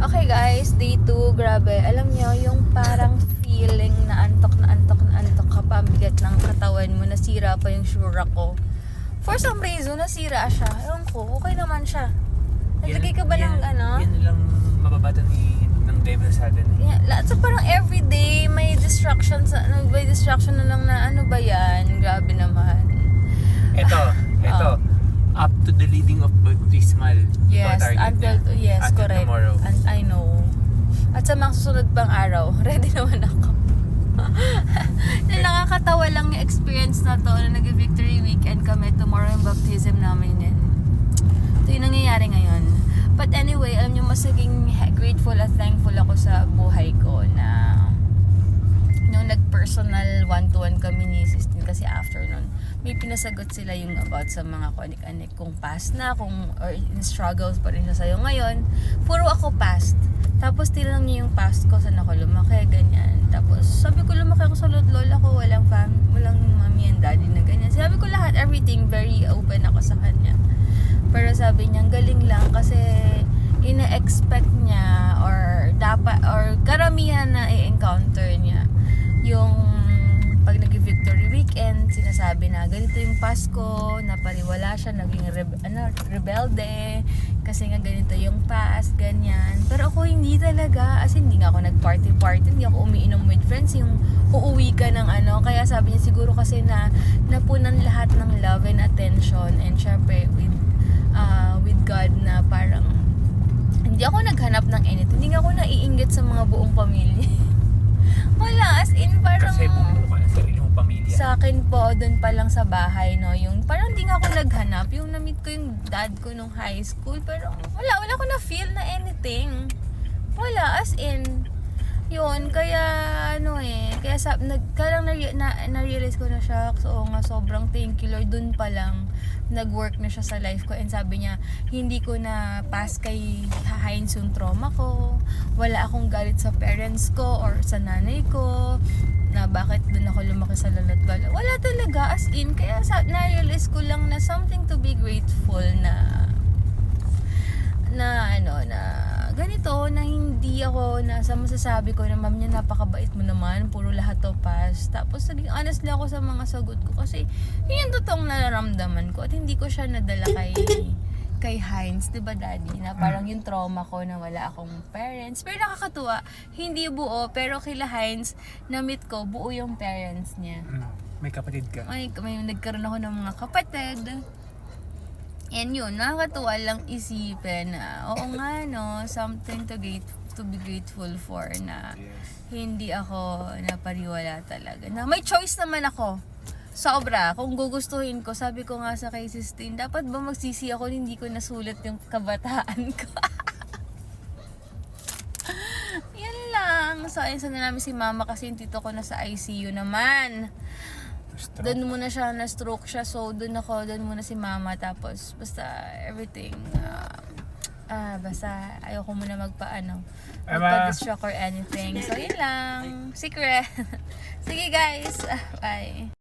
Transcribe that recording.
Okay guys, day 2, grabe. Alam nyo, yung parang feeling na antok ka pa, ang bigat ng katawan mo, nasira pa yung sure ko. For some reason, nasira siya. Ewan ko, okay naman siya. Naglagay ka ba ng ano? Yan lang mababata ng devil sa atin. Yeah, so parang everyday may distraction na lang na ano ba yan? Grabe naman. Ito. Up to the leading of baptismal. Yes, until correct. Tomorrow. And I know. At sa mga susunod pang araw, ready naman ako. Na nakakatawa lang yung experience na to na nag-victory weekend kami. Tomorrow yung baptism namin yan. Ito yung nangyayari ngayon. But anyway, alam nyo, mas naging grateful at thankful ako sa buhay ko na nung nag-personal one-to-one kami ni Sistine kasi after nun, may pinasagot sila yung about sa mga kuanik-anik kung past na, or in struggles pa rin siya sa'yo ngayon. Puro ako past. Tapos tinanong niya yung past ko, saan ako lumaki, ganyan. Tapos sabi ko, lumaki ako sa lola ko, walang mommy and daddy na ganyan. Sabi ko lahat, everything, very open ako sa kanya. Pero sabi niya, galing lang kasi ina-expect niya or karamihan na i-encounter niya yung pag nag-victory weekend, sinasabi na ganito yung Pasko, napariwala siya, naging rebelde kasi nga ganito yung past, ganyan. Pero ako hindi talaga, as hindi nga ako nag-party, hindi ako umiinom with friends, yung uuwi ka ng ano, kaya sabi niya siguro kasi na napunan lahat ng love and attention and syempre with God na parang hindi ako naghanap ng anything, hindi nga ako naiinggit sa mga buong pamilya. Wala, as in parang Kasi bumuo ka na sarili mong pamilya. sa akin po, doon pa lang sa bahay, no, yung parang hindi nga ako naghanap, yung na-meet ko yung dad ko nung high school, pero wala ko na feel na anything. Wala, as in yun, kaya na-realize ko na siya, so nga sobrang thank you Lord, dun pa lang nag-work na siya sa life ko and sabi niya, hindi ko na pass kay Heinz yung trauma ko, wala akong galit sa parents ko or sa nanay ko, na bakit dun ako lumaki sa lalat bala. Wala talaga, as in, kaya na-realize ko lang na something to be grateful na ganito, na hindi ako sa masasabi ko na ma'am niya napakabait mo naman, puro lahat to pass. Tapos naging honest lang ako sa mga sagot ko kasi yun yung totoong nararamdaman ko at hindi ko siya nadala kay Heinz, 'di ba daddy, na parang yung trauma ko na wala akong parents. Pero nakakatuwa, hindi buo, pero kila Heinz na-meet ko, buo yung parents niya. May kapatid ka. May nagkaroon ako ng mga kapatid. And yun, nakakatuwa lang isipin na, oo nga no, something to be grateful for na hindi ako napariwala talaga. Na may choice naman ako. Sobra, kung gugustuhin ko, sabi ko nga sa kay Sistine, dapat ba magsisi ako hindi ko nasulit yung kabataan ko? Yan lang. So, ayun, sana namin si mama kasi yung tito ko nasa ICU naman. Doon muna siya, na-stroke siya, so doon muna si mama, tapos basta everything, basta ayoko muna magpa-distract or anything, so yun lang, secret. Sige guys, bye.